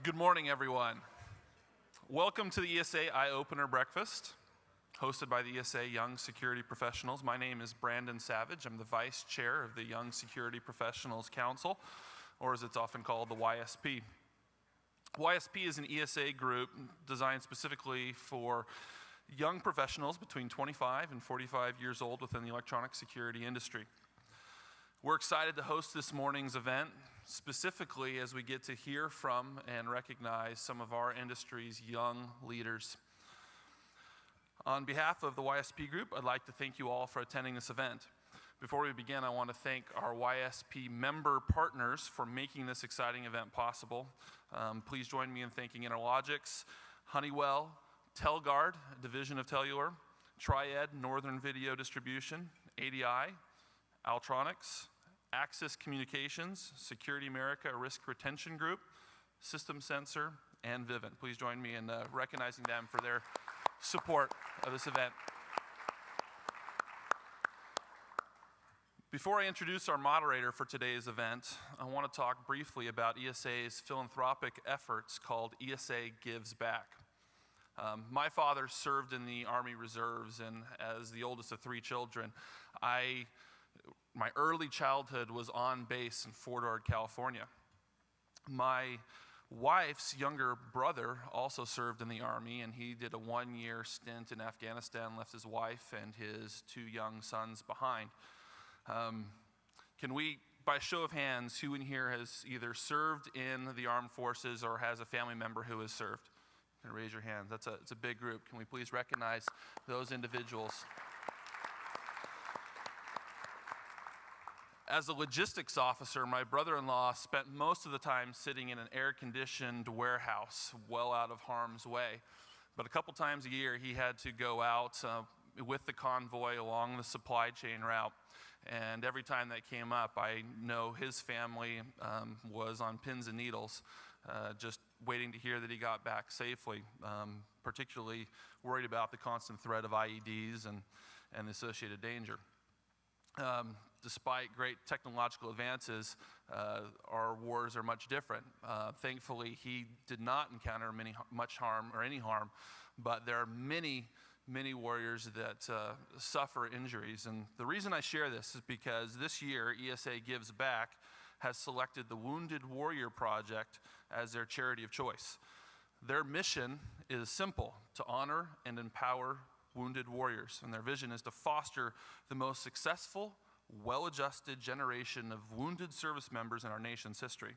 Good morning, everyone. Welcome to the ESA Eye-Opener Breakfast, hosted by the ESA Young Security Professionals. My name is Brandon Savage. I'm the Vice Chair of the Young Security Professionals Council, or as it's often called, the YSP. YSP is an ESA group designed specifically for young professionals between 25 and 45 years old within the electronic security industry. We're excited to host this morning's event, specifically as we get to hear from and recognize some of our industry's young leaders. On behalf of the YSP group, I'd like to thank you all for attending this event. Before we begin, I want to thank our YSP member partners for making this exciting event possible. Please join me in thanking Interlogics, Honeywell, Telguard, a division of Tellular, Triad, Northern Video Distribution, ADI, Altronics, Axis Communications, Security America, a Risk Retention Group, System Sensor, and Vivint. Please join me in recognizing them for their support of this event. Before I introduce our moderator for today's event, I want to talk briefly about ESA's philanthropic efforts called ESA Gives Back. My father served in the Army Reserves, and as the oldest of 3 children, my early childhood was on base in Fort Ord, California. My wife's younger brother also served in the Army, and he did a 1-year stint in Afghanistan, left his wife and his 2 young sons behind. Can we, by show of hands, who in here has either served in the armed forces or has a family member who has served? Can you raise your hand? It's a big group. Can we please recognize those individuals? As a logistics officer, my brother-in-law spent most of the time sitting in an air-conditioned warehouse well out of harm's way. But a couple times a year, he had to go out with the convoy along the supply chain route. And every time that came up, I know his family was on pins and needles, just waiting to hear that he got back safely, particularly worried about the constant threat of IEDs and the associated danger. Despite great technological advances, our wars are much different. Thankfully, he did not encounter much harm or any harm, but there are many warriors that suffer injuries. And the reason I share this is because this year, ESA Gives Back has selected the Wounded Warrior Project as their charity of choice. Their mission is simple: to honor and empower wounded warriors. And their vision is to foster the most successful, well-adjusted generation of wounded service members in our nation's history.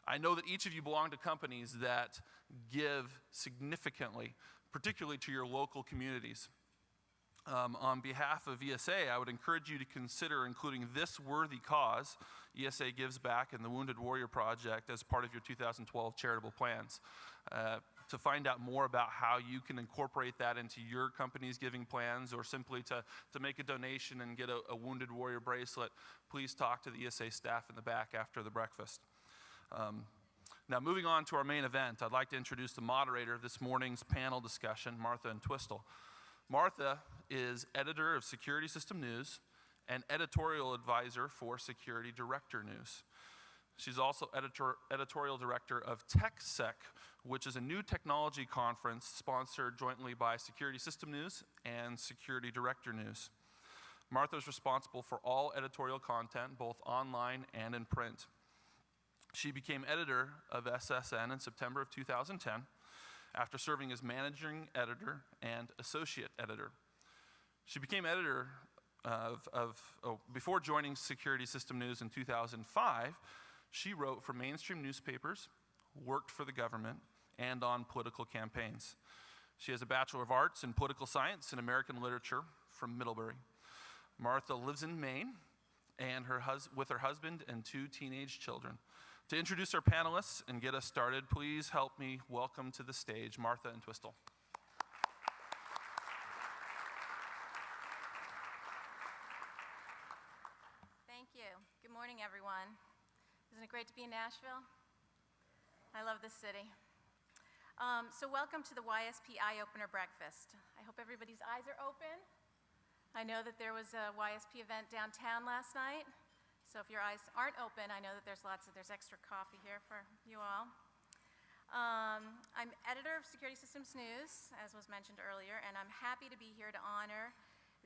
I know that each of you belong to companies that give significantly, particularly to your local communities. On behalf of ESA, I would encourage you to consider including this worthy cause, ESA Gives Back and the Wounded Warrior Project, as part of your 2012 charitable plans. To find out more about how you can incorporate that into your company's giving plans, or simply to make a donation and get a Wounded Warrior bracelet, please talk to the ESA staff in the back after the breakfast. Now, moving on to our main event, I'd like to introduce the moderator of this morning's panel discussion, Martha Entwistle. Martha is editor of Security System News and editorial advisor for Security Director News. She's also editorial director of TechSec, which is a new technology conference sponsored jointly by Security System News and Security Director News. Martha is responsible for all editorial content, both online and in print. She became editor of SSN in September of 2010 after serving as managing editor and associate editor. She became editor before joining Security System News in 2005. She wrote for mainstream newspapers, worked for the government, and on political campaigns. She has a Bachelor of Arts in Political Science and American Literature from Middlebury. Martha lives in Maine and with her husband and 2 teenage children. To introduce our panelists and get us started, please help me welcome to the stage Martha Entwistle. Thank you. Good morning, everyone. Isn't it great to be in Nashville? I love this city. So welcome to the YSP Eye-Opener Breakfast. I hope everybody's eyes are open. I know that there was a YSP event downtown last night, so if your eyes aren't open, I know that there's extra coffee here for you all. I'm editor of Security Systems News, as was mentioned earlier, and I'm happy to be here to honor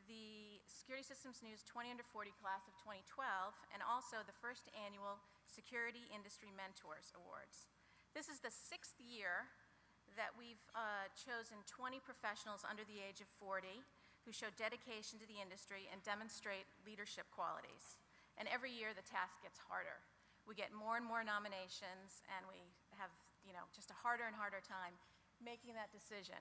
the Security Systems News 20 Under 40 class of 2012, and also the first annual Security Industry Mentors Awards. This is the 6th year that we've chosen 20 professionals under the age of 40 who show dedication to the industry and demonstrate leadership qualities. And every year the task gets harder. We get more and more nominations, and we have, just a harder and harder time making that decision.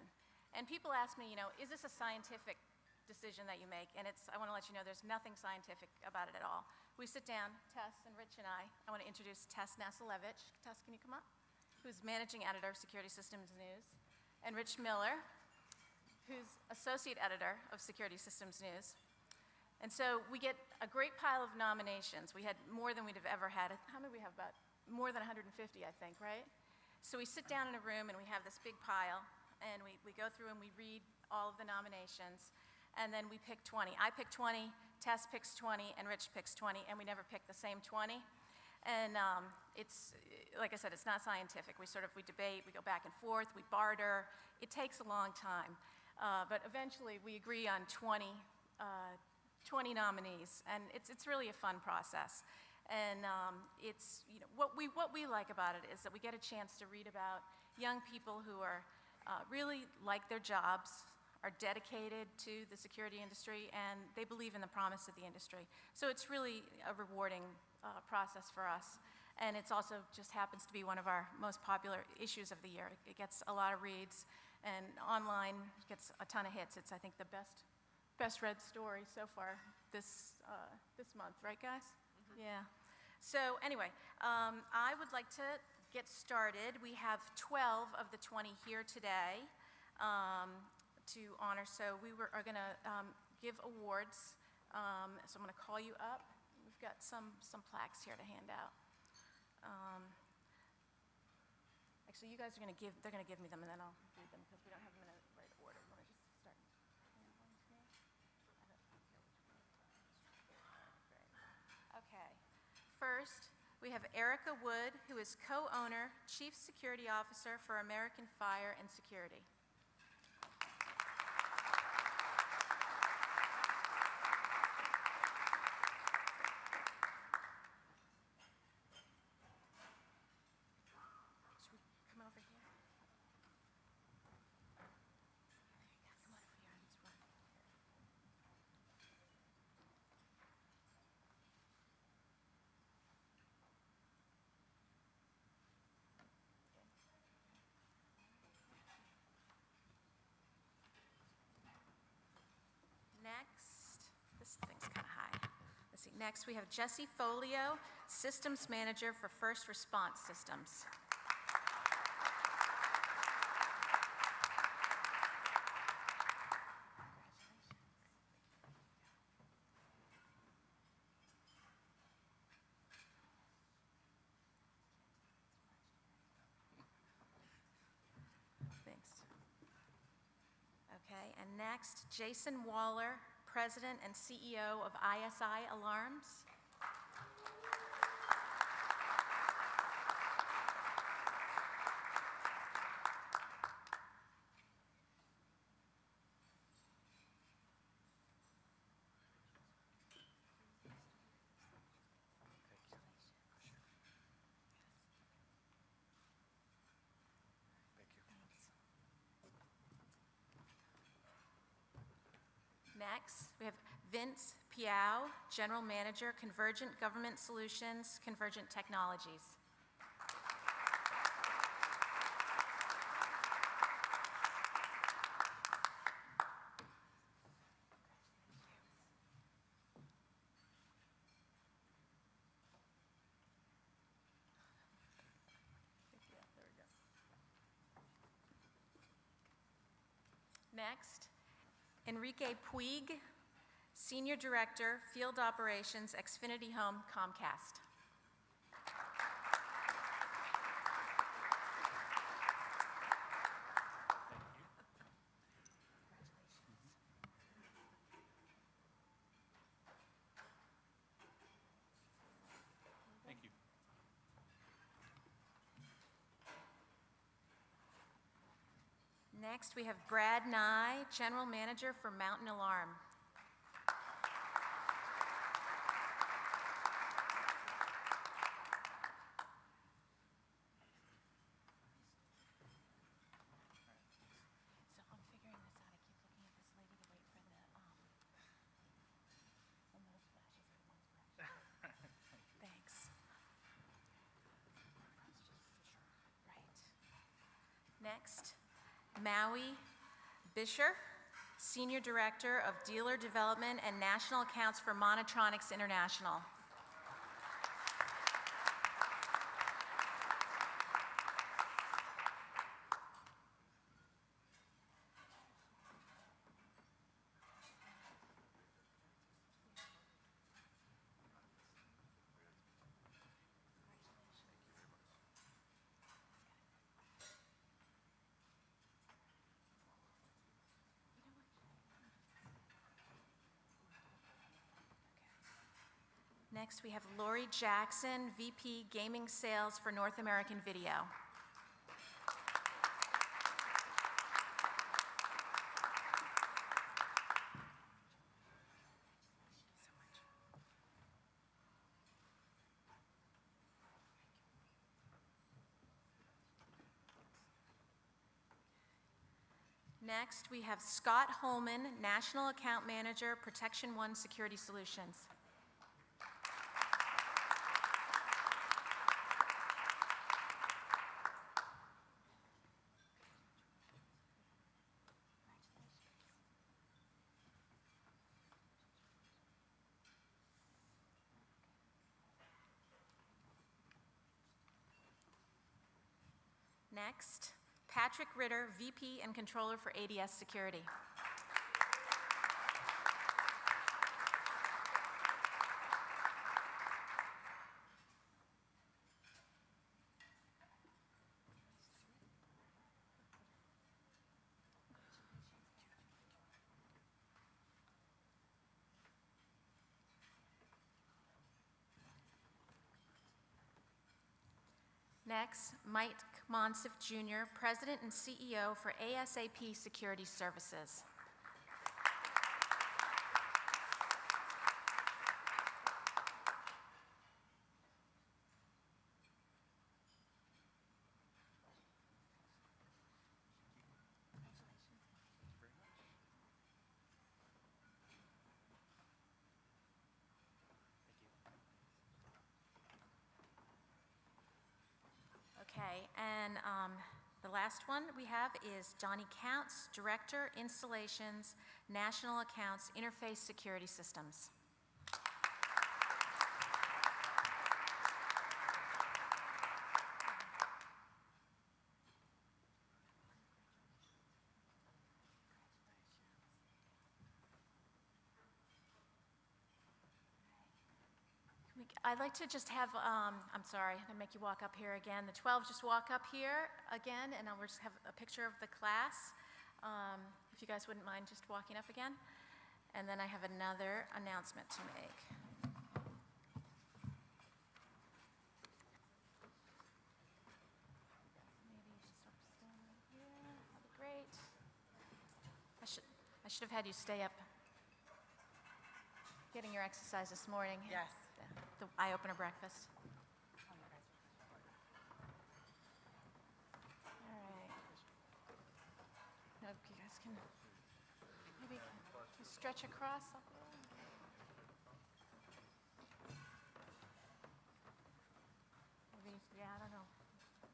And people ask me, is this a scientific decision that you make? And I want to let you know there's nothing scientific about it at all. We sit down, Tess and Rich and I want to introduce Tess Nasilevich. Tess, can you come up? Who's managing editor of Security Systems News, and Rich Miller, who's associate editor of Security Systems News. And so we get a great pile of nominations. We had more than we'd have ever had. How many we have? About more than 150, I think, right? So we sit down in a room and we have this big pile, and we go through and we read all of the nominations, and then we pick 20. I pick 20, Tess picks 20, and Rich picks 20, and we never pick the same 20. And it's, like I said, it's not scientific. We debate, we go back and forth, we barter. It takes a long time. But eventually we agree on 20 nominees, and it's really a fun process. And what we like about it is that we get a chance to read about young people who are really like their jobs, are dedicated to the security industry, and they believe in the promise of the industry. So it's really a rewarding process for us. And it's also just happens to be one of our most popular issues of the year. It gets a lot of reads, and online gets a ton of hits. It's, I think, the best read story so far this month, right, guys? Mm-hmm. Yeah. So anyway, I would like to get started. We have 12 of the 20 here today to honor. So we are going to give awards. So I'm going to call you up. We've got some plaques here to hand out. Actually, you guys are they're going to give me them, and then I'll read them because we don't have them in the right order. Let me just start. Okay. First, we have Erica Wood, who is co-owner, Chief Security Officer for American Fire and Security. Next, we have Jesse Folio, Systems Manager for First Response Systems. Thanks. Okay, and next, Jason Waller, President and CEO of ESA Alarms. Next, we have Vince Piao, General Manager, Convergent Government Solutions, Convergent Technologies. Next, Enrique Puig, Senior Director, Field Operations, Xfinity Home, Comcast. Thank you. Next, we have Brad Nye, General Manager for Mountain Alarm. So I'm figuring this out. I keep looking at this lady to wait for the those flashes are the ones where Thanks. Right. Next, Maui Bisher, Senior Director of Dealer Development and National Accounts for Monotronics International. Next, we have Lori Jackson, VP Gaming Sales for North American Video. Next, we have Scott Holman, National Account Manager, Protection One Security Solutions. Next, Patrick Ritter, VP and Controller for ADS Security. Next, Mike Monsif Jr., President and CEO for ASAP Security Services. Okay, and the last one we have is Johnny Counts, Director, Installations, National Accounts, Interface Security Systems. I'd like to just have, I'm sorry, to make you walk up here again. The 12 just walk up here again, and I'll just have a picture of the class. If you guys wouldn't mind just walking up again. And then I have another announcement to make. Maybe you should start standing right here. That'd be great. I should have had you stay up getting your exercise this morning. Yes. The Eye-Opener Breakfast. All right. Now you guys can maybe stretch across up there. Maybe, yeah, I don't know.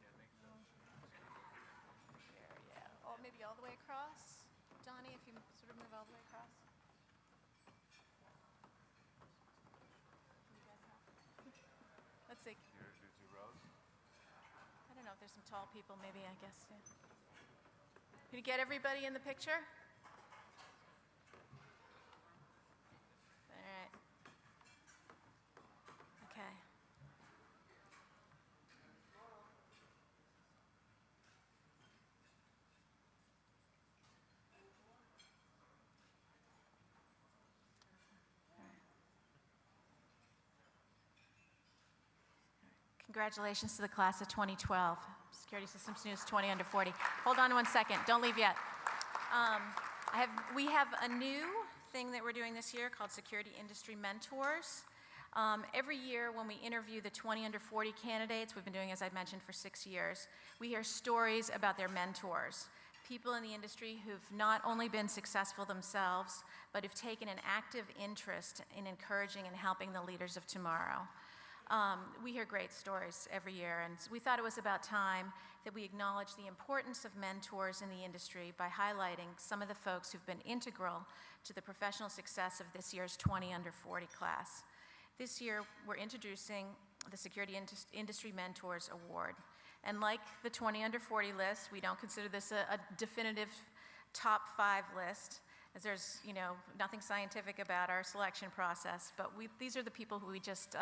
There, yeah. Oh, maybe all the way across. Donnie, if you sort of move all the way across. Let's see. Do 2 rows? I don't know if there's some tall people, maybe, I guess. Yeah. Can you get everybody in the picture? All right. Okay. Congratulations to the class of 2012. Security Systems News 20 under 40. Hold on 1 second. Don't leave yet. We have a new thing that we're doing this year called Security Industry Mentors. Every year when we interview the 20 under 40 candidates, we've been doing, as I mentioned, for 6 years, we hear stories about their mentors. People in the industry who've not only been successful themselves, but have taken an active interest in encouraging and helping the leaders of tomorrow. We hear great stories every year, and we thought it was about time that we acknowledge the importance of mentors in the industry by highlighting some of the folks who've been integral to the professional success of this year's 20 under 40 class. This year, we're introducing the Security Industry Mentors Award. And like the 20 under 40 list, we don't consider this a definitive top 5 list, as there's nothing scientific about our selection process, but these are the people who we just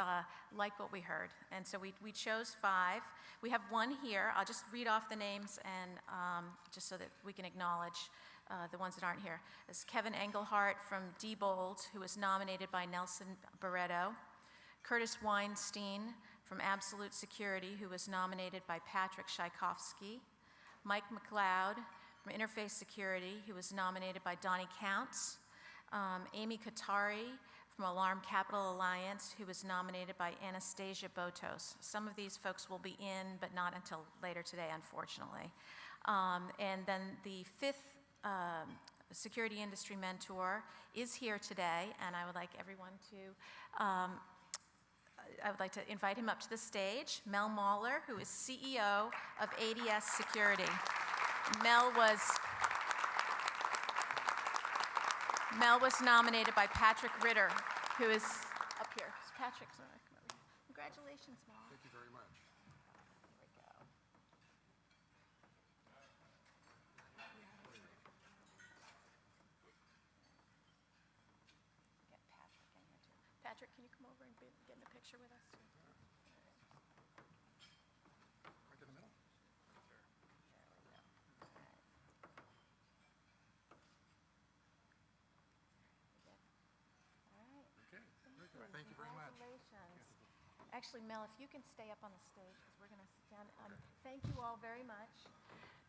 like what we heard. And so we chose 5. We have one here. I'll just read off the names and just so that we can acknowledge the ones that aren't here. There's Kevin Engelhart from Diebold, who was nominated by Nelson Barreto. Curtis Weinstein from Absolute Security, who was nominated by Patrick Tchaikovsky. Mike McLeod from Interface Security, who was nominated by Donnie Counts. Amy Katari from Alarm Capital Alliance, who was nominated by Anastasia Botos. Some of these folks will be in, but not until later today, unfortunately. And then the 5th Security Industry Mentor is here today, and I would like everyone to I would like to invite him up to the stage. Mel Mahler, who is CEO of ADS Security. Mel was nominated by Patrick Ritter, who is up here. Patrick, sorry, come over here. Congratulations, Mel. Thank you very much. Here we go. Get Patrick in here too. Patrick, can you come over and get in a picture with us too? Right in the middle. Okay, very good. Thank you very much. Congratulations. Actually, Mel, if you can stay up on the stage, because we're going to sit down. Thank you all very much.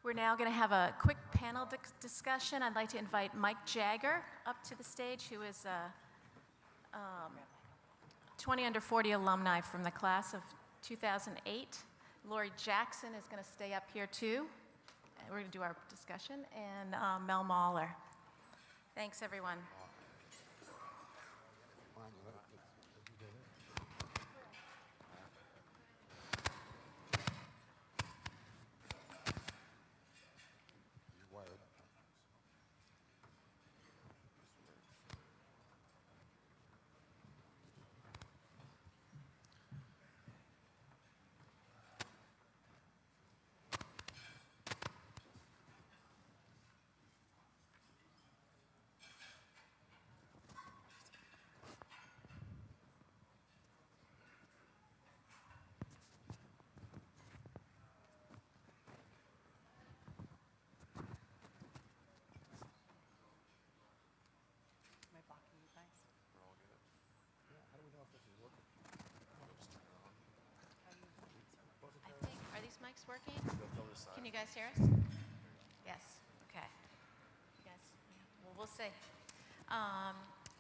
We're now going to have a quick panel discussion. I'd like to invite Mike Jagger up to the stage, who is a 20 under 40 alumni from the class of 2008. Lori Jackson is going to stay up here too. We're going to do our discussion, and Mel Mahler. Thanks, everyone. Mics working? Can you guys hear us? Yes. Okay. You guys, well, we'll see.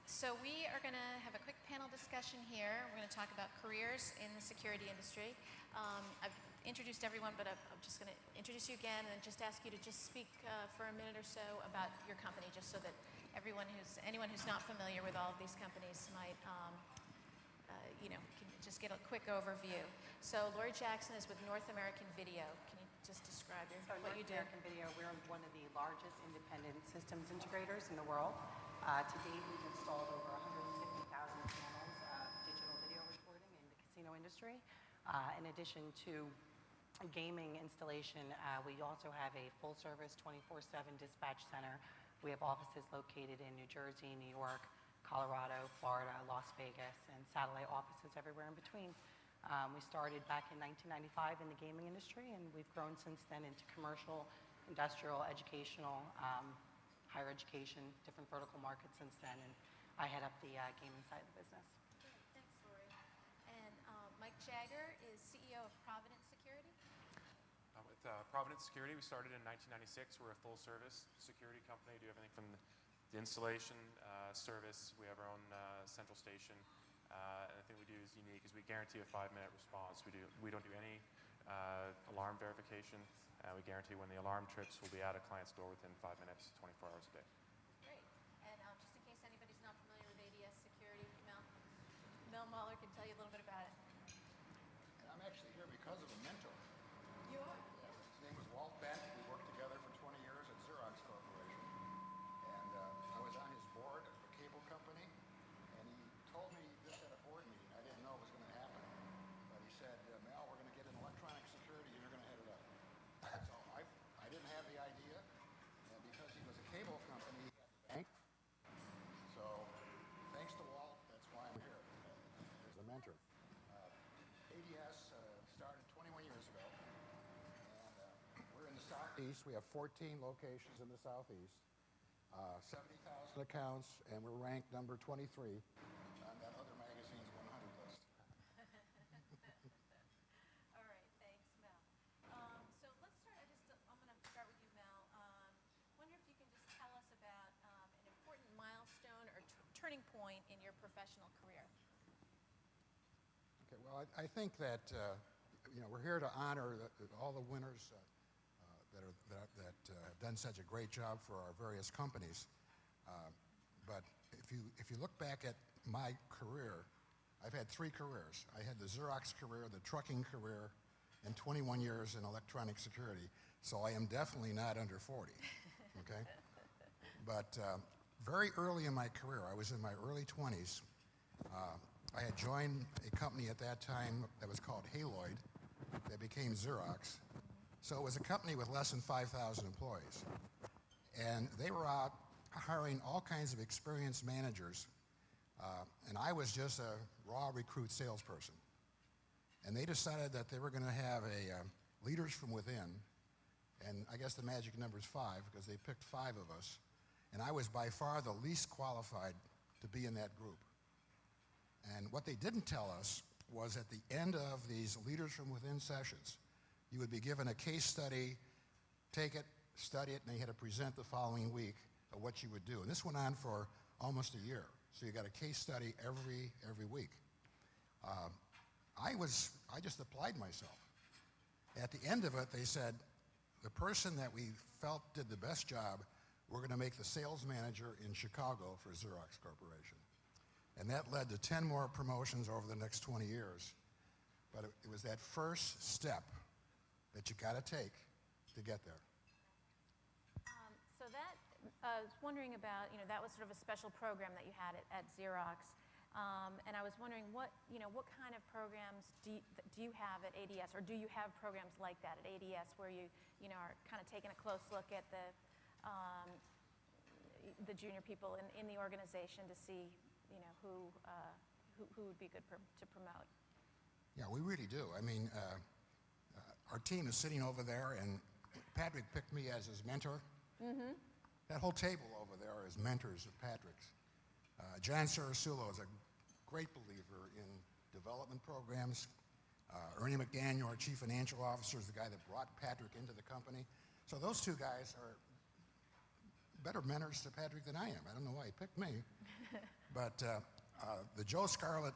So we are going to have a quick panel discussion here. We're going to talk about careers in the security industry. I've introduced everyone, but I'm just going to introduce you again and just ask you to just speak for a minute or so about your company, just so that anyone who's not familiar with all of these companies might can just get a quick overview. So Lori Jackson is with North American Video. Can you just describe what you do? North American Video, we're one of the largest independent systems integrators in the world. To date, we've installed over 150,000 panels of digital video recording in the casino industry. In addition to gaming installation, we also have a full-service 24/7 dispatch center. We have offices located in New Jersey, New York, Colorado, Florida, Las Vegas, and satellite offices everywhere in between. We started back in 1995 in the gaming industry, and we've grown since then into commercial, industrial, educational, higher education, different vertical markets since then, and I head up the gaming side of the business. Great. Thanks, Lori. And Mike Jagger is CEO of Providence Security. Providence Security, we started in 1996. We're a full-service security company. We do everything from the installation, service. We have our own central station. And the thing we do is unique is we guarantee a 5-minute response. We don't do any alarm verification. We guarantee when the alarm trips, we'll be at a client's door within 5 minutes, 24 hours a day. Great. And just in case anybody's not familiar with ADS Security, Mel Muller can tell you a little bit about it. And I'm actually here because of a mentor. You are? His name was Walt Bent. We worked together for 20 years at Xerox Corporation. And I was on his board of a cable company. And he told me this at a board meeting. I didn't know it was going to happen. But he said, Mel, we're going to get in electronic security and you're going to head it up. So I didn't have the idea. And because he was a cable company, he had a bank. So thanks to Walt, that's why I'm here as a mentor. ADS started 21 years ago, and we're in the Southeast. We have 14 locations in the Southeast, 70,000 accounts, and we're ranked number 23 on that other magazine's 100 list. All right, thanks, Mel. So let's start. I'm going to start with you, Mel. Wonder if you can just tell us about an important milestone or turning point in your professional career. Okay, well, I think that we're here to honor all the winners that have done such a great job for our various companies. But if you look back at my career, I've had 3 careers. I had the Xerox career, the trucking career, and 21 years in electronic security. So I am definitely not under 40. Okay, but very early in my career, I was in my early 20s. I had joined a company at that time that was called Haloid that became Xerox. So it was a company with less than 5,000 employees. And they were out hiring all kinds of experienced managers. And I was just a raw recruit salesperson. And they decided that they were going to have a leaders from within. And I guess the magic number is 5 because they picked 5 of us. And I was by far the least qualified to be in that group. And what they didn't tell us was at the end of these Leaders from Within sessions, you would be given a case study, take it, study it, and you had to present the following week of what you would do. And this went on for almost a year. So you got a case study every week. I just applied myself. At the end of it, they said, the person that we felt did the best job, we're going to make the sales manager in Chicago for Xerox Corporation. And that led to 10 more promotions over the next 20 years. But it was that first step that you got to take to get there. So that, I was wondering about, that was sort of a special program that you had at Xerox. And I was wondering what kind of programs do you have at ADS, or do you have programs like that at ADS where you are kind of taking a close look at the junior people in the organization to see who would be good to promote? Yeah, we really do. I mean, our team is sitting over there, and Patrick picked me as his mentor. Mm-hmm. That whole table over there is mentors of Patrick's. John Sarasulo is a great believer in development programs. Ernie McDaniel, our chief financial officer, is the guy that brought Patrick into the company. So those 2 guys are better mentors to Patrick than I am. I don't know why he picked me. But the Joe Scarlett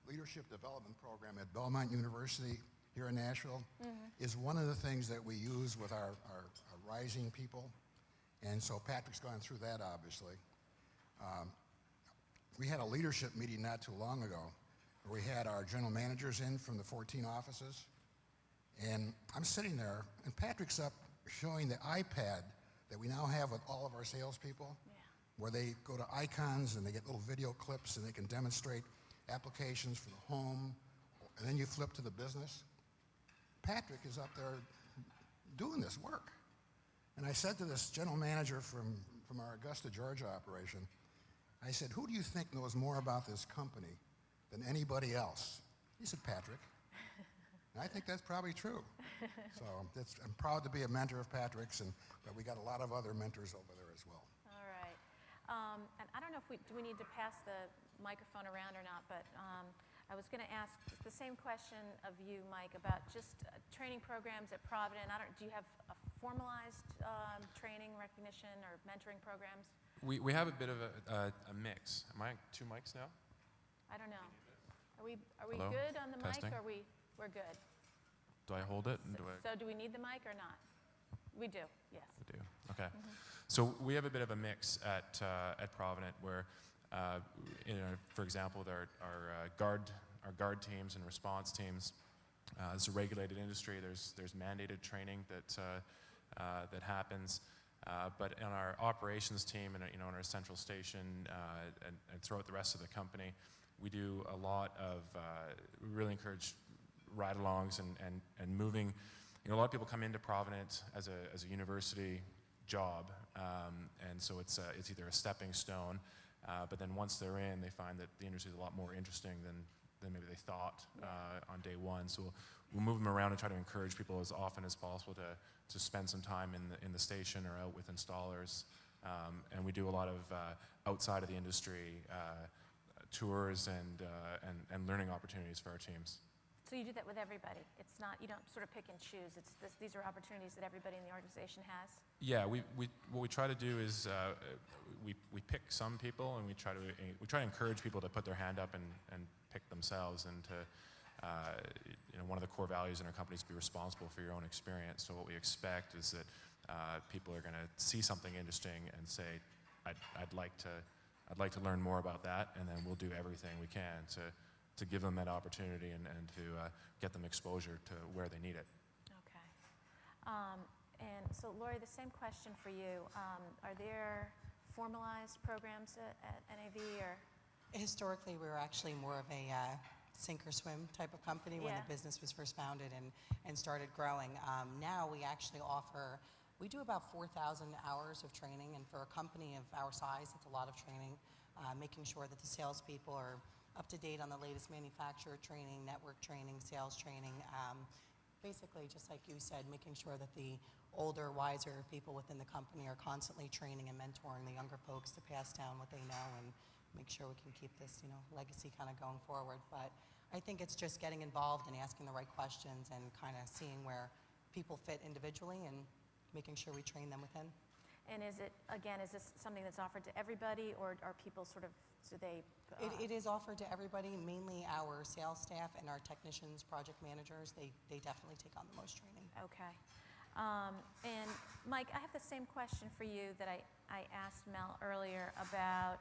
Leadership Development Program at Belmont University here in Nashville is one of the things that we use with our rising people. And so Patrick's gone through that, obviously. We had a leadership meeting not too long ago where we had our general managers in from the 14 offices. And I'm sitting there, and Patrick's up showing the iPad that we now have with all of our salespeople, where they go to icons and they get little video clips and they can demonstrate applications for the home, and then you flip to the business. Patrick is up there doing this work. And I said to this general manager from our Augusta, Georgia operation, I said, who do you think knows more about this company than anybody else? He said, Patrick. And I think that's probably true. So I'm proud to be a mentor of Patrick's, but we got a lot of other mentors over there as well. All right. And I don't know if do we need to pass the microphone around or not, but I I was going to ask the same question of you, Mike, about just training programs at Provident. Do you have a formalized training, recognition, or mentoring programs? We have a bit of a mix. Am I on 2 mics now? I don't know. Are we Hello? good on the Testing. mic? Or we're good? Do I hold it? And So do we need the mic or not? We do. Yes. We do. Okay. So we have a bit of a mix at Provident where, for example, there are our guard teams and response teams. It's a regulated industry. There's mandated training that happens. But in our operations team and in our central station and throughout the rest of the company, we do a lot of we really encourage ride-alongs and moving. A lot of people come into Provident as a university job, and so it's either a stepping stone, but then once they're in, they find that the industry is a lot more interesting than maybe they thought on day one. So we'll move them around and try to encourage people as often as possible to spend some time in the station or out with installers, and we do a lot of outside of the industry tours and learning opportunities for our teams. So you do that with everybody. It's not, you don't sort of pick and choose. These are opportunities that everybody in the organization has. Yeah, what we try to do is we pick some people, and we try to encourage people to put their hand up and pick themselves, and to one of the core values in our company is to be responsible for your own experience. So what we expect is that people are going to see something interesting and say, I'd like to learn more about that, and then we'll do everything we can to give them that opportunity and to get them exposure to where they need it. Okay. And so, Lori, the same question for you. Are there formalized programs at NAV or? Historically, we were actually more of a sink or swim type of company when the business was first founded and started growing. Now we actually we do about 4,000 hours of training, and for a company of our size, it's a lot of training, making sure that the salespeople are up to date on the latest manufacturer training, network training, sales training. Basically, just like you said, making sure that the older, wiser people within the company are constantly training and mentoring the younger folks to pass down what they know and make sure we can keep this, legacy kind of going forward. But I think it's just getting involved and asking the right questions and kind of seeing where people fit individually and making sure we train them within. And is this something that's offered to everybody, or are people sort of, do they? It is offered to everybody, mainly our sales staff and our technicians, project managers. They definitely take on the most training. Okay. And Mike, I have the same question for you that I asked Mel earlier about,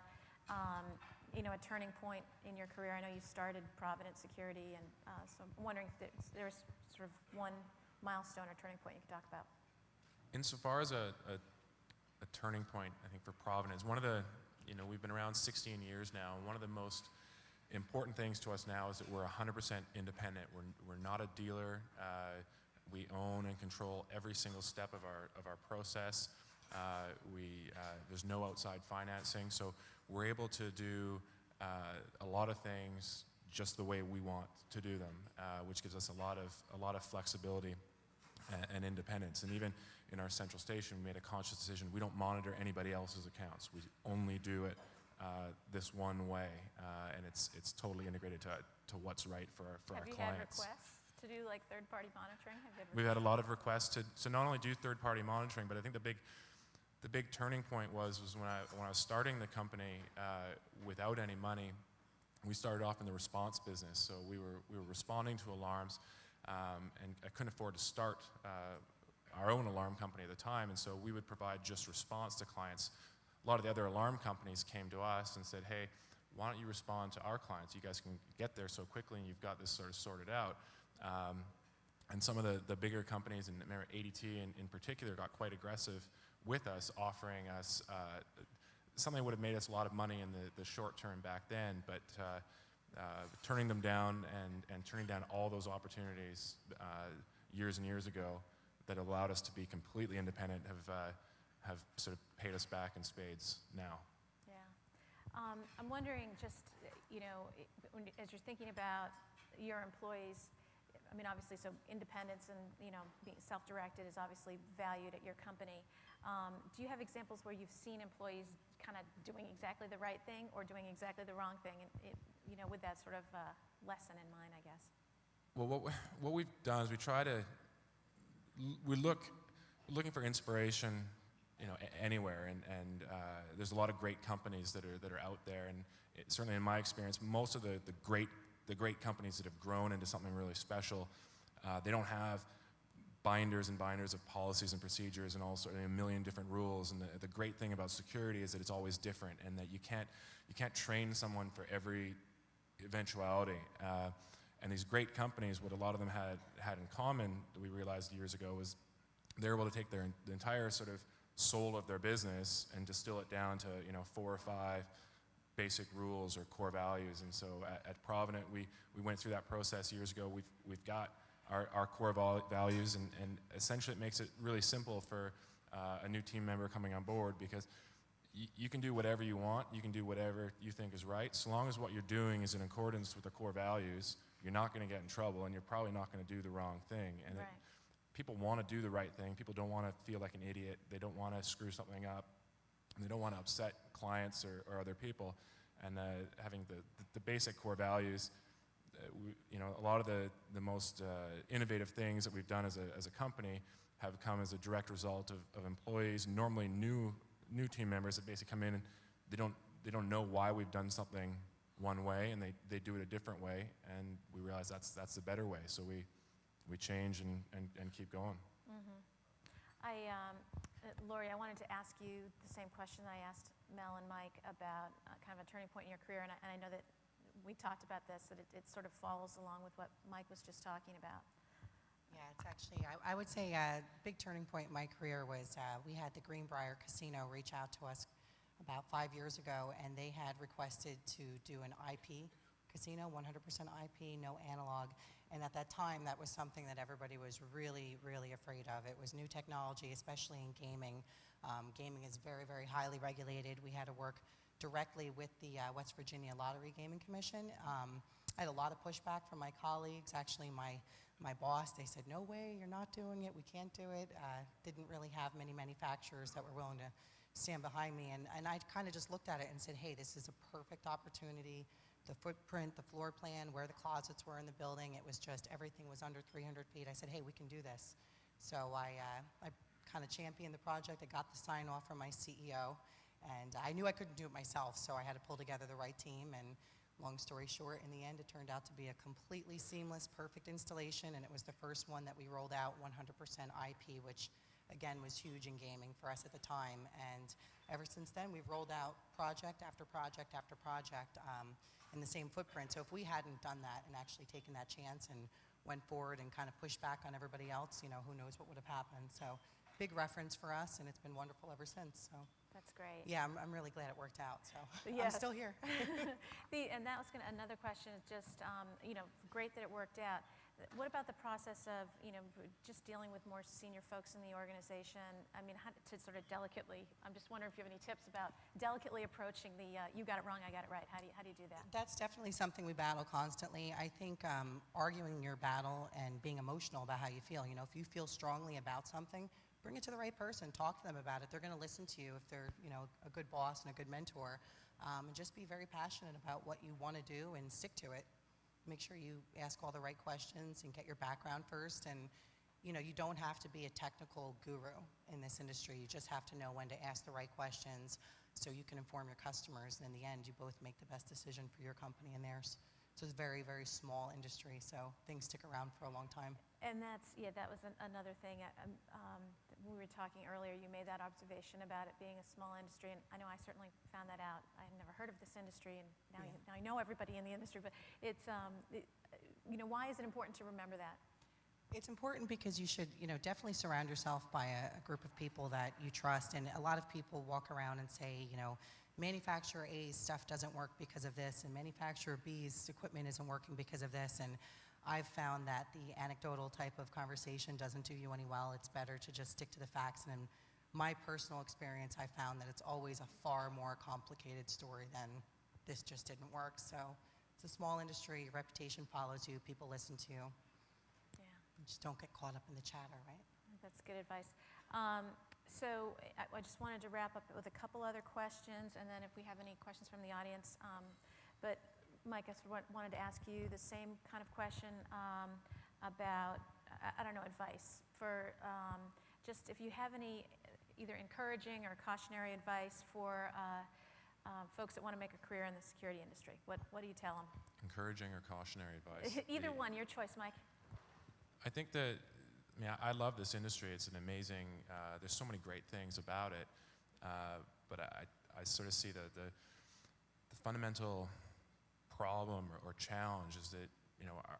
a turning point in your career. I know you started Provident Security, and so I'm wondering if there's sort of one milestone or turning point you could talk about. Insofar as a turning point, I think, for Providence, one of the, we've been around 16 years now, and one of the most important things to us now is that we're 100% independent. We're not a dealer. We own and control every single step of our process. There's no outside financing, so we're able to do a lot of things just the way we want to do them, which gives us a lot of flexibility and independence. And even in our central station, we made a conscious decision. We don't monitor anybody else's accounts. We only do it this one way, and it's totally integrated to what's right for our clients. Have you had requests to do like third-party monitoring? We've had a lot of requests to not only do third-party monitoring, but I think the big turning point was when I was starting the company without any money. We started off in the response business, so we were responding to alarms, and I couldn't afford to start our own alarm company at the time, and so we would provide just response to clients. A lot of the other alarm companies came to us and said, hey, why don't you respond to our clients? You guys can get there so quickly, and you've got this sort of sorted out. And some of the bigger companies, and remember ADT in particular, got quite aggressive with us, offering us something that would have made us a lot of money in the short term back then, but turning them down and turning down all those opportunities years and years ago that allowed us to be completely independent have sort of paid us back in spades now. Yeah. I'm wondering just, as you're thinking about your employees, I mean, obviously, so independence and, being self-directed is obviously valued at your company. Do you have examples where you've seen employees kind of doing exactly the right thing or doing exactly the wrong thing? with that sort of lesson in mind, I guess. Well, what we've done is we try to, looking for inspiration, anywhere, and there's a lot of great companies that are out there, and certainly in my experience, most of the great companies that have grown into something really special, they don't have binders and binders of policies and procedures and also a million different rules. And the great thing about security is that it's always different, and that you can't train someone for every eventuality. And these great companies, what a lot of them had in common that we realized years ago was they're able to take the entire sort of soul of their business and distill it down to 4 or 5 basic rules or core values. And so at Provident, we went through that process years ago. We've got our core values, and essentially it makes it really simple for a new team member coming on board, because you can do whatever you want, you can do whatever you think is right, so long as what you're doing is in accordance with the core values. You're not going to get in trouble, and you're probably not going to do the wrong thing. And Right. People want to do the right thing. People don't want to feel like an idiot. They don't want to screw something up. They don't want to upset clients or other people. And having the basic core values, a lot of the most innovative things that we've done as a company have come as a direct result of employees, normally new team members that basically come in and they don't know why we've done something one way, and they do it a different way, and we realize that's the better way. So we change and keep going. Lori, I wanted to ask you the same question that I asked Mel and Mike about kind of a turning point in your career, and I know that we talked about this, that it sort of follows along with what Mike was just talking about. Yeah, it's actually, I would say a big turning point in my career was we had the Greenbrier Casino reach out to us about 5 years ago, and they had requested to do an IP casino, 100% IP, no analog. And at that time, that was something that everybody was really, really afraid of. It was new technology, especially in gaming. Gaming is very, very highly regulated. We had to work directly with the West Virginia Lottery Gaming Commission. I had a lot of pushback from my colleagues. Actually, my boss, they said, no way, you're not doing it, we can't do it. Didn't really have many manufacturers that were willing to stand behind me. And I kind of just looked at it and said, hey, this is a perfect opportunity. The footprint, the floor plan, where the closets were in the building, it was just, everything was under 300 feet. I said, hey, we can do this. So I kind of championed the project. I got the sign off from my CEO, and I knew I couldn't do it myself, so I had to pull together the right team. And long story short, in the end, it turned out to be a completely seamless, perfect installation, and it was the first one that we rolled out 100% IP, which again was huge in gaming for us at the time. And ever since then, we've rolled out project after project after project in the same footprint. So if we hadn't done that and actually taken that chance and went forward and kind of pushed back on everybody else, who knows what would have happened. So big reference for us, and it's been wonderful ever since. So That's great. yeah, I'm really glad it worked out. So Yes. I'm still here. And that was another question. Just great that it worked out. What about the process of just dealing with more senior folks in the organization? I mean, how to sort of delicately. I'm just wondering if you have any tips about delicately approaching the you got it wrong, I got it right. How do you do that? That's definitely something we battle constantly. I think arguing your battle and being emotional about how you feel. If you feel strongly about something, bring it to the right person. Talk to them about it. They're going to listen to you if they're a good boss and a good mentor. And just be very passionate about what you want to do and stick to it. Make sure you ask all the right questions and get your background first. And you don't have to be a technical guru in this industry. You just have to know when to ask the right questions so you can inform your customers. And in the end, you both make the best decision for your company and theirs. So it's a very, very small industry, so things stick around for a long time. And that was another thing. We were talking earlier, you made that observation about it being a small industry, and I know I certainly found that out. I had never heard of this industry, and now I know everybody in the industry, but it's, why is it important to remember that? It's important because you should, definitely surround yourself by a group of people that you trust. And a lot of people walk around and say, manufacturer A's stuff doesn't work because of this, and manufacturer B's equipment isn't working because of this. And I've found that the anecdotal type of conversation doesn't do you any well. It's better to just stick to the facts. And in my personal experience, I found that it's always a far more complicated story than this just didn't work. So it's a small industry. Your reputation follows you. People listen to you. Yeah. Just don't get caught up in the chatter, right? That's good advice. So I just wanted to wrap up with a couple other questions, and then if we have any questions from the audience. But Mike, I wanted to ask you the same kind of question about, I don't know, advice for just if you have any either encouraging or cautionary advice for folks that want to make a career in the security industry. What do you tell them? Encouraging or cautionary advice? Either one, your choice, Mike. I think that, I love this industry. It's an amazing, there's so many great things about it, but I sort of see the fundamental problem or challenge is that,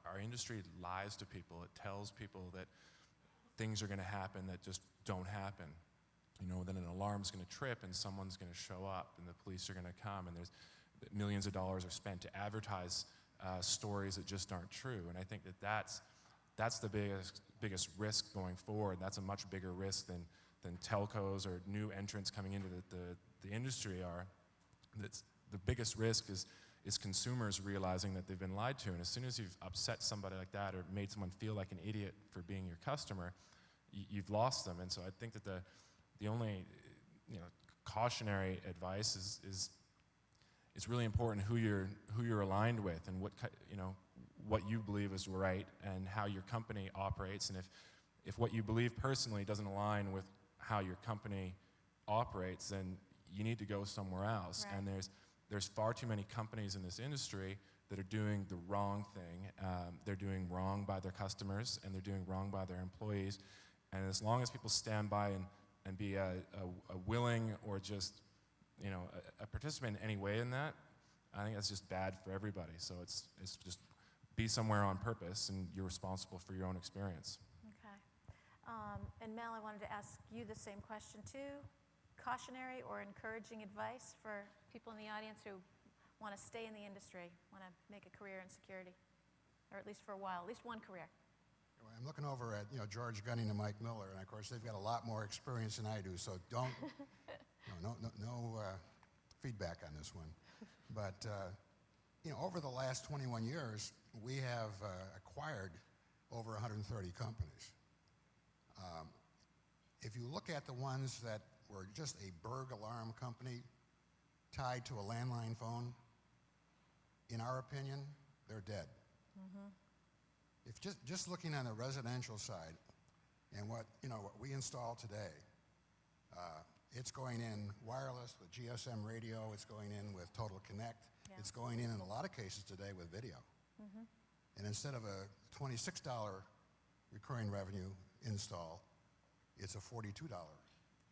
our industry lies to people. It tells people that things are going to happen that just don't happen. Then an alarm's going to trip and someone's going to show up and the police are going to come and there's millions of dollars are spent to advertise stories that just aren't true. And I think that's the biggest risk going forward. That's a much bigger risk than telcos or new entrants coming into the industry are. That's the biggest risk is consumers realizing that they've been lied to. And as soon as you've upset somebody like that or made someone feel like an idiot for being your customer, you've lost them. And so I think that the only cautionary advice is it's really important who you're aligned with and what you believe is right and how your company operates. And if what you believe personally doesn't align with how your company operates, then you need to go somewhere else. Right. And there's far too many companies in this industry that are doing the wrong thing. They're doing wrong by their customers and they're doing wrong by their employees. And as long as people stand by and be a willing or just a participant in any way in that, I think that's just bad for everybody. So it's just be somewhere on purpose and you're responsible for your own experience. Okay. And Mel, I wanted to ask you the same question too. Cautionary or encouraging advice for people in the audience who want to stay in the industry, want to make a career in security, or at least for a while, at least one career? Well, I'm looking over at George Gunning and Mike Miller, and of course they've got a lot more experience than I do. So don't no feedback on this one. But over the last 21 years, we have acquired over 130 companies. If you look at the ones that were just a Berg alarm company tied to a landline phone, in our opinion, they're dead. Mm-hmm. If just looking on the residential side and what we install today, it's going in wireless with GSM radio, it's going in with Total Connect, Yeah. it's going in a lot of cases today with video. Mm-hmm. And instead of a $26 recurring revenue install, it's a $42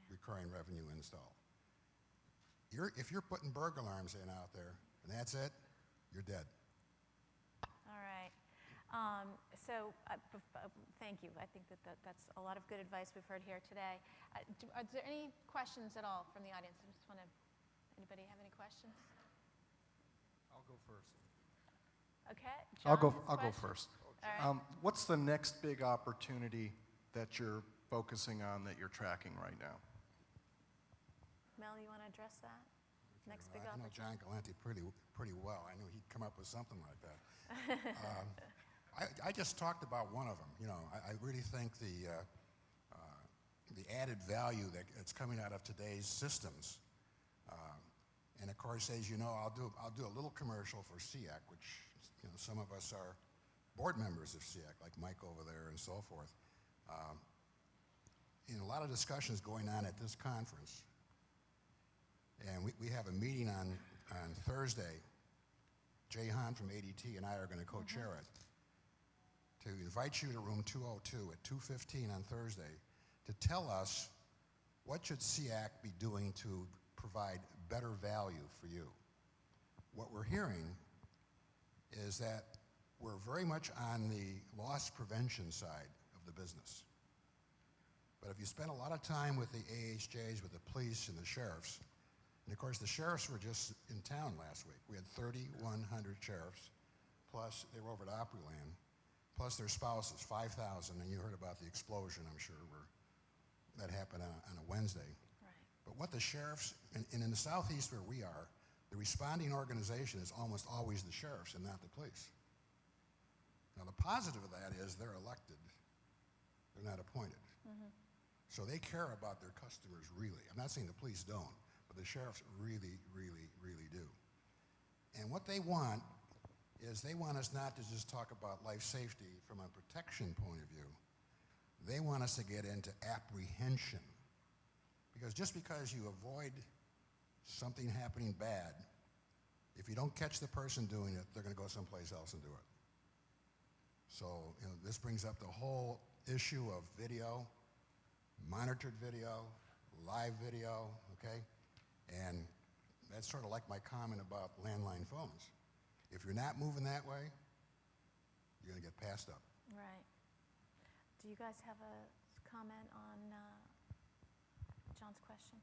recurring revenue install. If you're putting Berg alarms in out there, and that's it, you're dead. All right. So thank you. I think that's a lot of good advice we've heard here today. Are there any questions at all from the audience? I just want to, anybody have any questions? I'll go first. Okay. I'll John, go first. All right. What's the next big opportunity that you're focusing on that you're tracking right now? Mel, you want to address that? Next big I know opportunity? John Galante pretty well. I knew he'd come up with something like that. I just talked about one of them. I really think the added value that's coming out of today's systems. And of course, as you know, I'll do a little commercial for SEAC, which some of us are board members of SEAC, like Mike over there and so forth. A lot of discussions going on at this conference. And we have a meeting on Thursday. Jay Hahn from ADT and I are going to co-chair it, to invite you to room 202 at 2:15 on Thursday to tell us what should SEAC be doing to provide better value for you. What we're hearing is that we're very much on the loss prevention side of the business. But if you spend a lot of time with the AHJs, with the police and the sheriffs, and of course the sheriffs were just in town last week. We had 3,100 sheriffs, plus they were over at Opryland, plus their spouses, 5,000, and you heard about the explosion, I'm sure, that happened on a Wednesday. Right. But what the sheriffs, and in the southeast where we are, the responding organization is almost always the sheriffs and not the police. Now the positive of that is they're elected, they're not appointed. Mm-hmm. So they care about their customers really. I'm not saying the police don't, but the sheriffs really, really, really do. And what they want is they want us not to just talk about life safety from a protection point of view. They want us to get into apprehension. Because just because you avoid something happening bad, if you don't catch the person doing it, they're going to go someplace else and do it. So, this brings up the whole issue of video, monitored video, live video, okay? And that's sort of like my comment about landline phones. If you're not moving that way, you're going to get passed up. Right. Do you guys have a comment on John's question?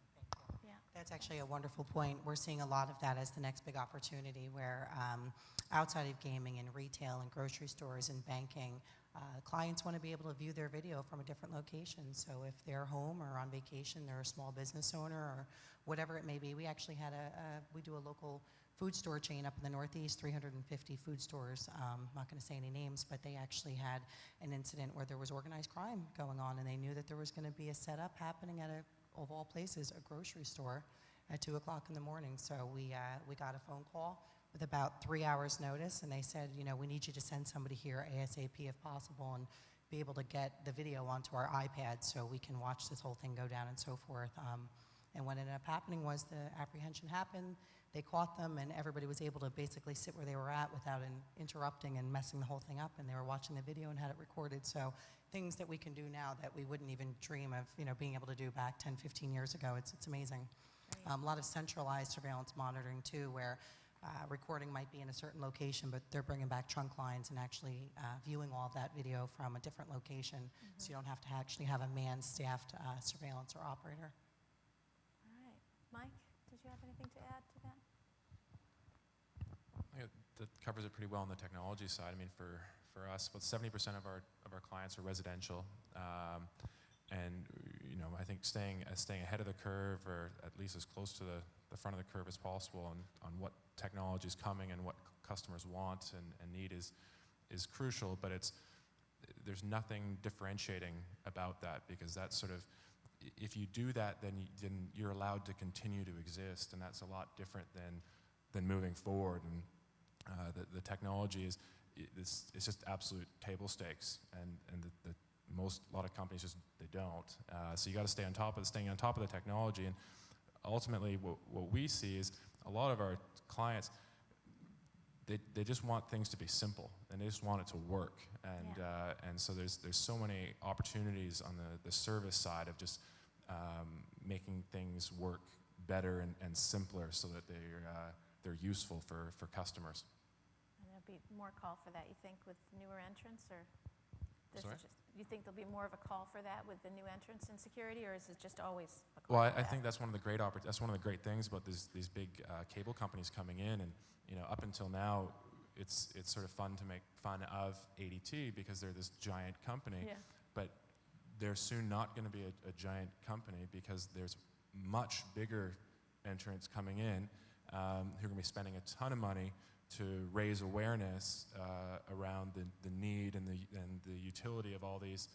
Yeah. That's actually a wonderful point. We're seeing a lot of that as the next big opportunity where outside of gaming and retail and grocery stores and banking, clients want to be able to view their video from a different location. So if they're home or on vacation, they're a small business owner or whatever it may be. We actually had we do a local food store chain up in the Northeast, 350 food stores. I'm not going to say any names, but they actually had an incident where there was organized crime going on, and they knew that there was going to be a setup happening at of all places, a grocery store at 2 o'clock in the morning. So we got a phone call with about 3 hours notice, and they said, we need you to send somebody here ASAP if possible and be able to get the video onto our iPad so we can watch this whole thing go down and so forth. And what ended up happening was the apprehension happened, they caught them, and everybody was able to basically sit where they were at without interrupting and messing the whole thing up, and they were watching the video and had it recorded. So things that we can do now that we wouldn't even dream of being able to do back 10, 15 years ago. It's amazing. A lot of centralized surveillance monitoring too, where recording might be in a certain location, but they're bringing back trunk lines and actually viewing all of that video from a different location, so you don't have to actually have a man-staffed surveillance or operator. All right. Mike, did you have anything to add to that? I think that covers it pretty well on the technology side. I mean, for us, about 70% of our clients are residential, and I think staying ahead of the curve, or at least as close to the front of the curve as possible on what technology is coming and what customers want and need is crucial. But there's nothing differentiating about that, because that's sort of, if you do that, then you're allowed to continue to exist, and that's a lot different than moving forward. And the technology it's just absolute table stakes, and a lot of companies just they don't. So you got to staying on top of the technology, and ultimately what we see is a lot of our clients, they just want things to be simple, and they just want it to work, and so there's so many opportunities on the service side of just making things work better and simpler, so that they're useful for customers. And there'll be more call for that, you think, with newer entrants, or Sorry? You think there'll be more of a call for that with the new entrants in security, or is it just always a call? Well, I think that's one of the great things about these big cable companies coming in, and up until now, it's sort of fun to make fun of ADT because they're this giant company, but they're soon not going to be a giant company, because there's much bigger entrants coming in who are going to be spending a ton of money to raise awareness around the need and the utility of all these,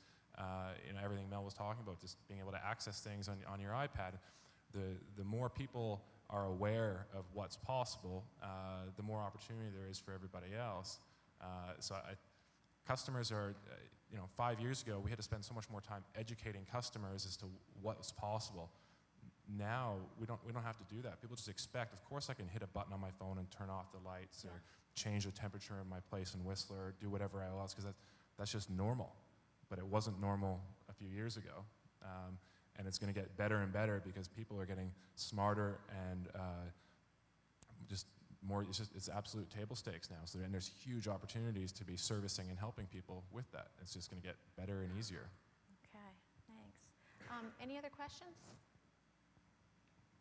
everything Mel was talking about, just being able to access things on your iPad. The more people are aware of what's possible, the more opportunity there is for everybody else. Customers are, 5 years ago, we had to spend so much more time educating customers as to what was possible. Now we don't have to do that. People just expect, of course I can hit a button on my phone and turn off the lights, or change the temperature in my place in Whistler, or do whatever else, because that's just normal. But it wasn't normal a few years ago, and it's going to get better and better because people are getting smarter and just more. It's absolute table stakes now. So and there's huge opportunities to be servicing and helping people with that. It's just going to get better and easier. Okay, thanks. Any other questions?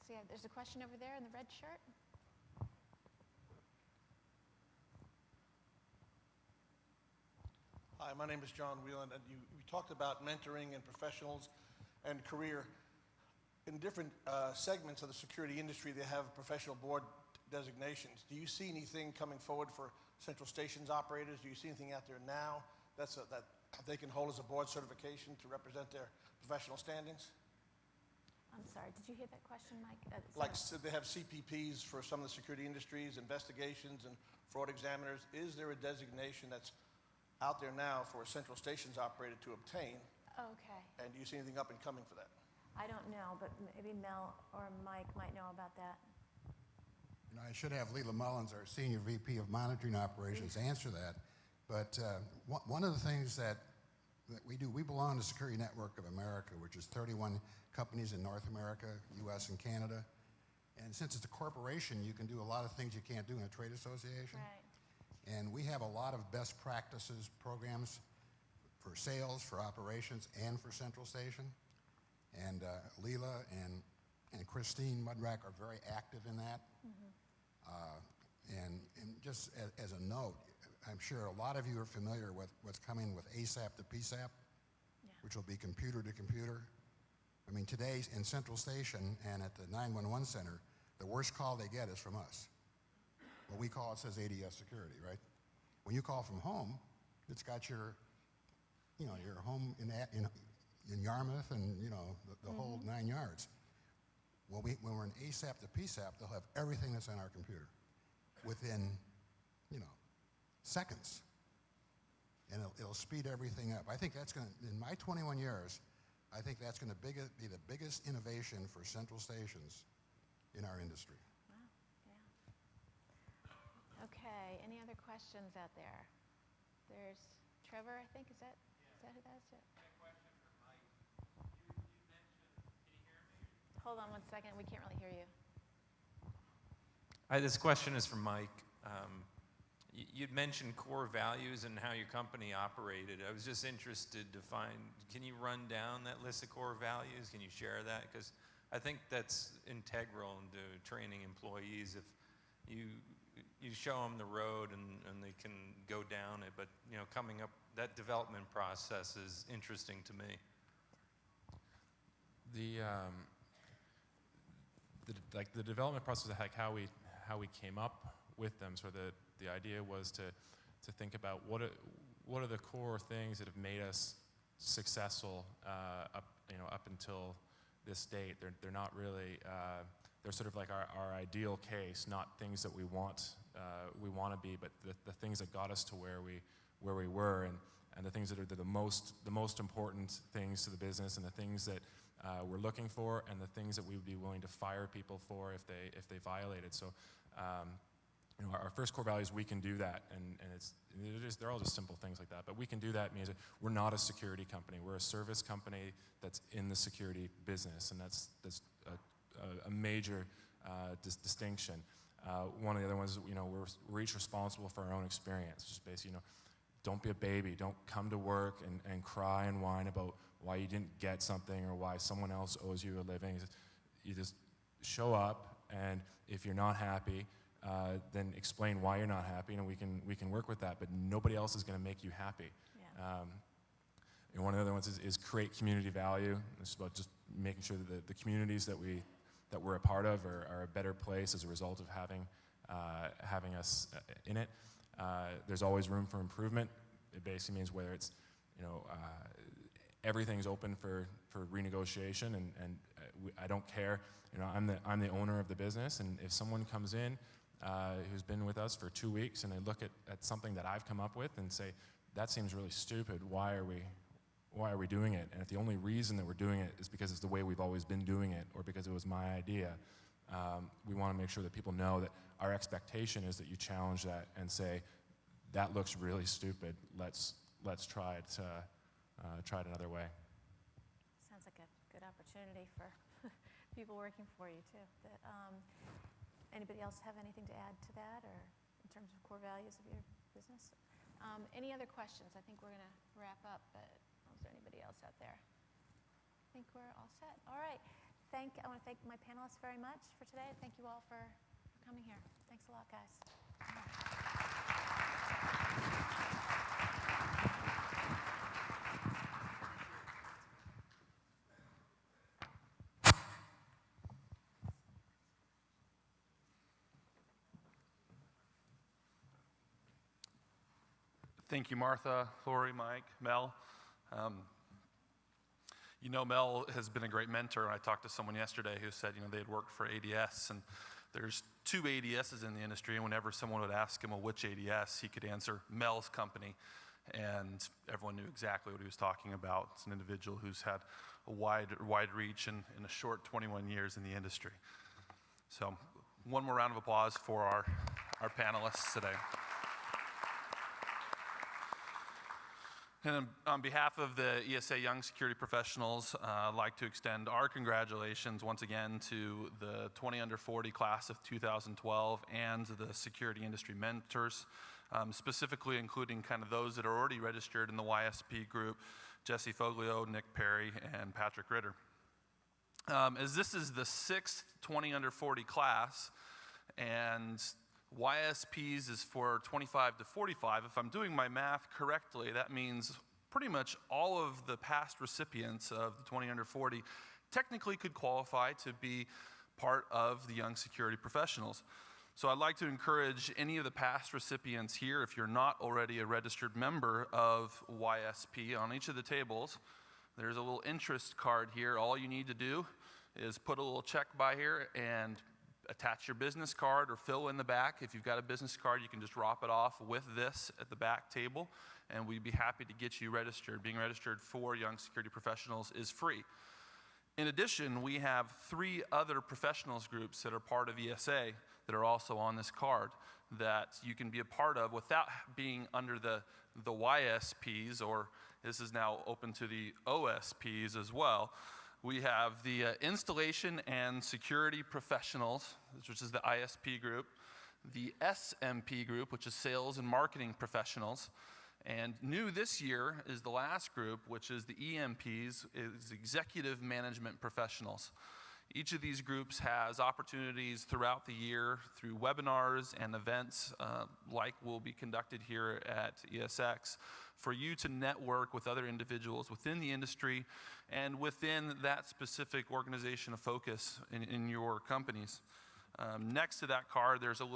So there's a question over there in the red shirt. Hi, my name is John Whelan, and you talked about mentoring and professionals and career. In different segments of the security industry, they have professional board designations. Do you see anything coming forward for central stations operators? Do you see anything out there now that they can hold as a board certification to represent their professional standings? I'm sorry, did you hear that question, Mike? Like, so they have CPPs for some of the security industries, investigations and fraud examiners. Is there a designation that's out there now for a central stations operator to obtain? Okay. And do you see anything up and coming for that? I don't know, but maybe Mel or Mike might know about that. You know, I should have Leela Mullins, our Senior VP of Monitoring Operations, answer that. But one of the things that we do, we belong to Security Network of America, which is 31 companies in North America, US and Canada. And since it's a corporation, you can do a lot of things you can't do in a trade association. Right. And we have a lot of best practices programs for sales, for operations, and for Central Station. And Leela and Christine Mudrack are very active in that. And just as a note, I'm sure a lot of you are familiar with what's coming with ASAP to PSAP, which will be computer to computer. I mean, today in Central Station and at the 911 center, the worst call they get is from us. What we call, it says ADS security, right? When you call from home, it's got your, you know, your home in Yarmouth and, you know, the whole 9 yards. Well, when we're in ASAP to PSAP, they'll have everything that's on our computer within, you know, seconds. And it'll speed everything up. I think that's going to, in my 21 years, I think that's going to be the biggest innovation for Central Stations in our industry. Wow, yeah. Okay, any other questions out there? There's Trevor, I think, is that who that is? Hold on one second, we can't really hear you. Hi, this question is from Mike. You'd mentioned core values and how your company operated. I was just interested to find, can you run down that list of core values? Can you share that? Because I think that's integral into training employees. If you show them the road and they can go down it, but you know, coming up, that development process is interesting to me. The development process, like how we came up with them. So the idea was to think about what are the core things that have made us successful up until this date. They're not really they're sort of like our ideal case, not things that we want to be, but the things that got us to where we were, and the things that are the most important things to the business, and the things that we're looking for, and the things that we would be willing to fire people for if they violated. So, you know, our first core value is we can do that, and they're all just simple things like that. But we can do that means that we're not a security company. We're a service company that's in the security business, and that's a major distinction. One of the other ones, you know, we're each responsible for our own experience. Just basically, you know, don't be a baby. Don't come to work and cry and whine about why you didn't get something or why someone else owes you a living. You just show up, and if you're not happy, then explain why you're not happy, and we can work with that. But nobody else is going to make you happy. Yeah. And one of the other ones is create community value. It's about just making sure that the communities that we're a part of are a better place as a result of having us in it. There's always room for improvement. It basically means whether it's, you know, everything's open for renegotiation, and I don't care. You know, I'm the owner of the business, and if someone comes in who's been with us for 2 weeks and they look at something that I've come up with and say, that seems really stupid, why are we doing it? And if the only reason that we're doing it is because it's the way we've always been doing it, or because it was my idea, we want to make sure that people know that our expectation is that you challenge that and say, that looks really stupid, let's try it another way. Sounds like a good opportunity for people working for you too. Anybody else have anything to add to that, or in terms of core values of your business? Any other questions? I think we're going to wrap up, but is there anybody else out there? I think we're all set. All right. I want to thank my panelists very much for today. Thank you all for coming here. Thanks a lot, guys. Thank you, Martha, Lori, Mike, Mel. You know, Mel has been a great mentor. I talked to someone yesterday who said, they had worked for ADS, and there's 2 ADSs in the industry, and whenever someone would ask him, well, which ADS, he could answer Mel's company, and everyone knew exactly what he was talking about. It's an individual who's had a wide reach in a short 21 years in the industry. So one more round of applause for our panelists today. And on behalf of the ESA Young Security Professionals, I'd like to extend our congratulations once again to the 20 under 40 class of 2012 and the security industry mentors, specifically including kind of those that are already registered in the YSP group, Jesse Foglio, Nick Perry, and Patrick Ritter. As this is the 6th 20 under 40 class, and YSPs is for 25 to 45. If I'm doing my math correctly, that means pretty much all of the past recipients of the 20 under 40 technically could qualify to be part of the Young Security Professionals. So I'd like to encourage any of the past recipients here, if you're not already a registered member of YSP, on each of the tables, there's a little interest card here. All you need to do is put a little check by here and attach your business card or fill in the back. If you've got a business card, you can just drop it off with this at the back table, and we'd be happy to get you registered. Being registered for Young Security Professionals is free. In addition, we have 3 other professionals groups that are part of ESA that are also on this card that you can be a part of without being under the YSPs, or this is now open to the OSPs as well. We have the Installation and Security Professionals, which is the ISP group, the SMP group, which is Sales and Marketing Professionals, and new this year is the last group, which is the EMPs, is Executive Management Professionals. Each of these groups has opportunities throughout the year through webinars and events like will be conducted here at ESX for you to network with other individuals within the industry and within that specific organization of focus in your companies. Next to that card, there's a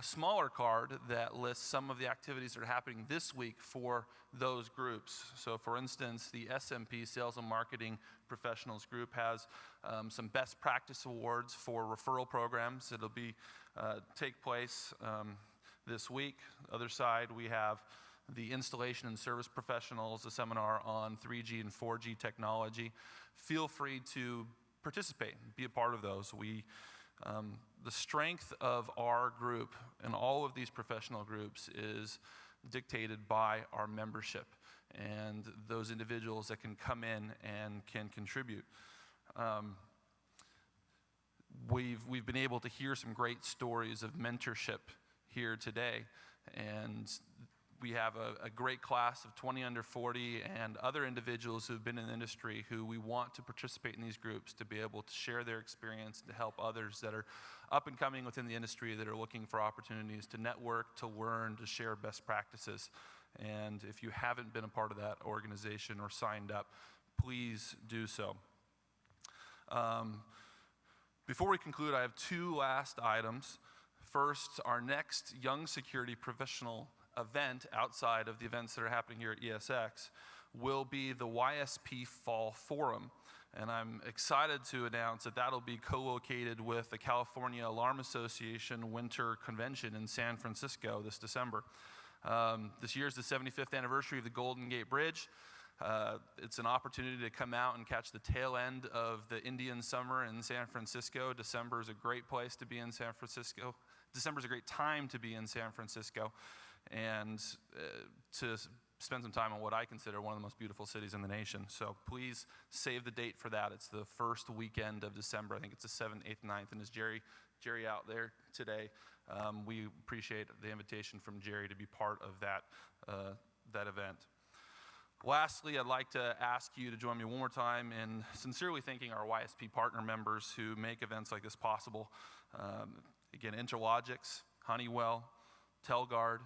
smaller card that lists some of the activities that are happening this week for those groups. So for instance, the SMP, Sales and Marketing Professionals group, has some best practice awards for referral programs that'll take place this week. Other side, we have the Installation and Service Professionals, a seminar on 3G and 4G technology. Feel free to participate, be a part of those. The strength of our group and all of these professional groups is dictated by our membership and those individuals that can come in and can contribute. We've been able to hear some great stories of mentorship here today, and we have a great class of 20 under 40 and other individuals who've been in the industry who we want to participate in these groups to be able to share their experience, to help others that are up and coming within the industry that are looking for opportunities to network, to learn, to share best practices. And if you haven't been a part of that organization or signed up, please do so. Before we conclude, I have 2 last items. First, our next Young Security Professional event outside of the events that are happening here at ESX will be the YSP Fall Forum. And I'm excited to announce that that'll be co-located with the California Alarm Association Winter Convention in San Francisco this December. This year is the 75th anniversary of the Golden Gate Bridge. It's an opportunity to come out and catch the tail end of the Indian summer in San Francisco. December is a great place to be in San Francisco. December is a great time to be in San Francisco and to spend some time on what I consider one of the most beautiful cities in the nation. So please save the date for that. It's the first weekend of December. I think it's the 7th, 8th, 9th. And is Jerry out there today? We appreciate the invitation from Jerry to be part of that event. Lastly, I'd like to ask you to join me one more time in sincerely thanking our YSP partner members who make events like this possible. Again, Interlogix, Honeywell, Telguard,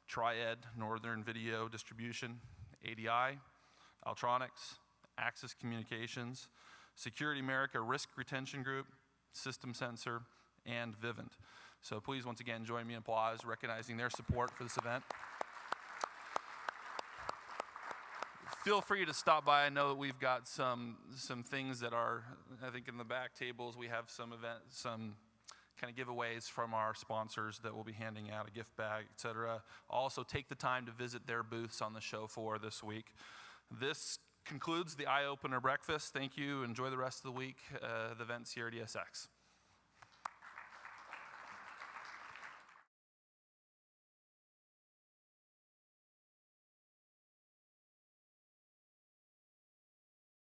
Triad, Northern Video Distribution, ADI, Altronics, Axis Communications, Security America Risk Retention Group, System Sensor, and Vivint. So please, once again, join me in applause, recognizing their support for this event. feel free to stop by. I know that we've got some things that are, I think in the back tables, we have some kind of giveaways from our sponsors that we'll be handing out, a gift bag, etc. Also, take the time to visit their booths on the show floor this week. This concludes the Eye-Opener Breakfast. Thank you. Enjoy the rest of the week, the events here at ESX.